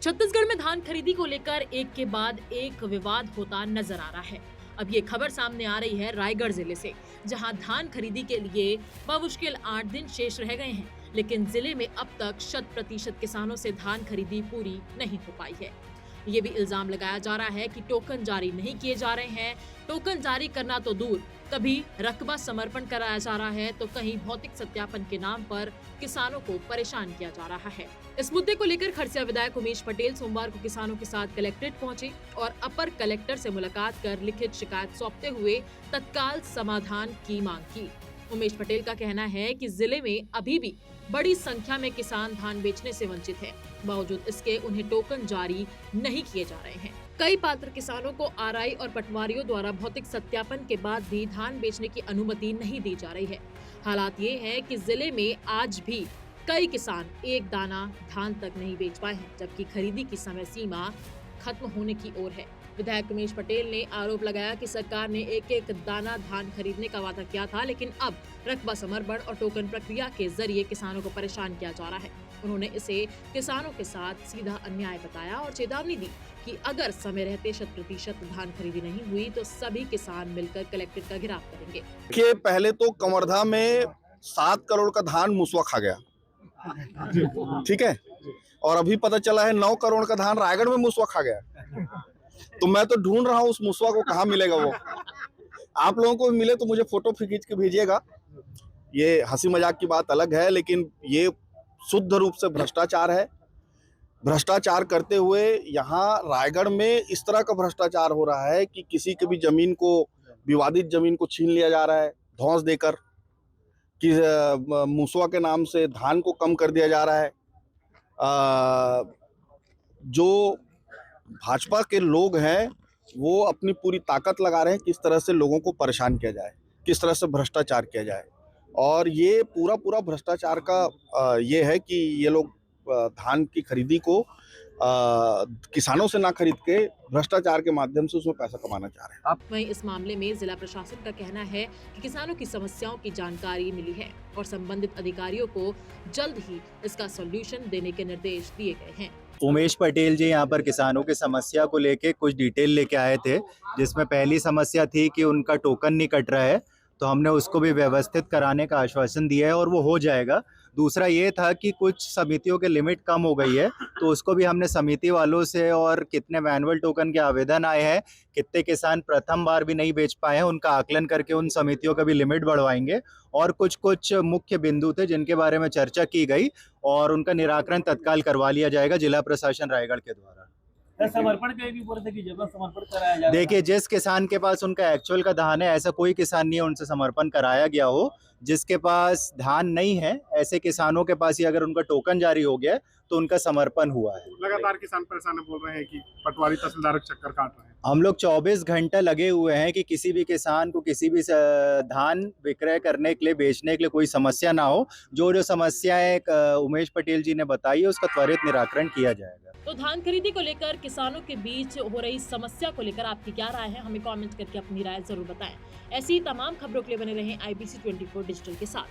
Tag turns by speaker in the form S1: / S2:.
S1: छत्तीसगढ़ में धान खरीदी को लेकर एक के बाद एक विवाद होता नजर आ रहा है। अब ये खबर सामने आ रही है रायगढ़ जिले से, जहां धान खरीदी के लिए बमुश्किल 8 दिन शेष रह गए हैं, लेकिन जिले में अब तक 100% किसानों से धान खरीदी पूरी नहीं हो पाई है। ये भी इल्जाम लगाया जा रहा है कि टोकन जारी नहीं किए जा रहे हैं। टोकन जारी करना तो दूर, कभी रकबा समर्पण कराया जा रहा है तो कहीं भौतिक सत्यापन के नाम पर किसानों को परेशान किया जा रहा है। इस मुद्दे को लेकर खरसिया विधायक उमेश पटेल सोमवार को किसानों के साथ कलेक्ट्रेट पहुंचे और अपर कलेक्टर से मुलाकात कर लिखित शिकायत सौंपते हुए तत्काल समाधान की मांग की। उमेश पटेल का कहना है कि जिले में अभी भी बड़ी संख्या में किसान धान बेचने से वंचित हैं। बावजूद इसके उन्हें टोकन जारी नहीं किए जा रहे हैं। कई पात्र किसानों को आरआई और पटवारियों द्वारा भौतिक सत्यापन के बाद भी धान बेचने की अनुमति नहीं दी जा रही है। हालात ये है कि जिले में आज भी कई किसान एक दाना धान तक नहीं बेच पाए हैं, जबकि खरीदी की समय सीमा खत्म होने की ओर है। विधायक उमेश पटेल ने आरोप लगाया कि सरकार ने एक एक दाना धान खरीदने का वादा किया था, लेकिन अब रकबा समर्पण और टोकन प्रक्रिया के जरिए किसानों को परेशान किया जा रहा है। उन्होंने इसे किसानों के साथ सीधा अन्याय बताया और चेतावनी दी कि अगर समय रहते 100% धान खरीदी नहीं हुई तो सभी किसान मिलकर कलेक्ट्रेट का घेराव करेंगे।
S2: देखिए, पहले तो कवर्धा में 7 करोड़ का धान मुसवा खा गया, ठीक है, और अभी पता चला है 9 करोड़ का धान रायगढ़ में मुसवा खा गया। तो मैं तो ढूंढ रहा हूँ उस मुसवा को, कहाँ मिलेगा वो। आप लोगों को मिले तो मुझे फोटो खींच के भेजिएगा। ये हंसी मजाक की बात अलग है, लेकिन ये शुद्ध रूप से भ्रष्टाचार है। भ्रष्टाचार करते हुए यहाँ रायगढ़ में इस तरह का भ्रष्टाचार हो रहा है कि किसी की भी जमीन को, विवादित जमीन को छीन लिया जा रहा है धौंस देकर, कि मुसवा के नाम से धान को कम कर दिया जा रहा है। जो भाजपा के लोग हैं वो अपनी पूरी ताकत लगा रहे हैं किस तरह से लोगों को परेशान किया जाए, किस तरह से भ्रष्टाचार किया जाए। और ये पूरा भ्रष्टाचार का ये है कि ये लोग धान की खरीदी को किसानों से ना खरीद के भ्रष्टाचार के माध्यम से उसमें पैसा कमाना चाह रहे हैं।
S1: वहीं इस मामले में जिला प्रशासन का कहना है कि किसानों की समस्याओं की जानकारी मिली है और संबंधित अधिकारियों को जल्द ही इसका सॉल्यूशन देने के निर्देश दिए गए हैं।
S3: उमेश पटेल जी यहाँ पर किसानों की समस्या को लेके कुछ डिटेल लेके आए थे, जिसमें पहली समस्या थी कि उनका टोकन नहीं कट रहा है, तो हमने उसको भी व्यवस्थित कराने का आश्वासन दिया है और वो हो जाएगा। दूसरा ये था कि कुछ समितियों के लिमिट कम हो गई है, तो उसको भी हमने समिति वालों से, और कितने मैनुअल टोकन के आवेदन आए हैं, कितने किसान प्रथम बार भी नहीं बेच पाए हैं, उनका आकलन करके उन समितियों का भी लिमिट बढ़वाएंगे। और कुछ मुख्य बिंदु थे जिनके बारे में चर्चा की गई और उनका निराकरण तत्काल करवा लिया जाएगा जिला प्रशासन रायगढ़ के द्वारा।
S4: समर्पण के भी बोल रहे थे कि जब समर्पण कराया जाएगा।
S3: देखिए, जिस किसान के पास उनका एक्चुअल का धान है, ऐसा कोई किसान नहीं है उनसे समर्पण कराया गया हो। जिसके पास धान नहीं है, ऐसे किसानों के पास ही अगर उनका टोकन जारी हो गया तो उनका समर्पण हुआ है।
S5: लगातार किसान परेशान बोल रहे हैं कि पटवारी तहसीलदार चक्कर काट रहे हैं।
S3: हम लोग 24 घंटे लगे हुए हैं कि किसी भी किसान को किसी भी धान विक्रय करने के लिए, बेचने के लिए कोई समस्या ना हो। जो समस्याएं उमेश पटेल जी ने बताई है उसका त्वरित निराकरण किया जाएगा।
S1: तो धान खरीदी को लेकर किसानों के बीच हो रही समस्या को लेकर आपकी क्या राय है, हमें कमेंट करके अपनी राय जरूर बताएं। ऐसी तमाम खबरों के लिए बने रहें IBC 24 डिजिटल के साथ।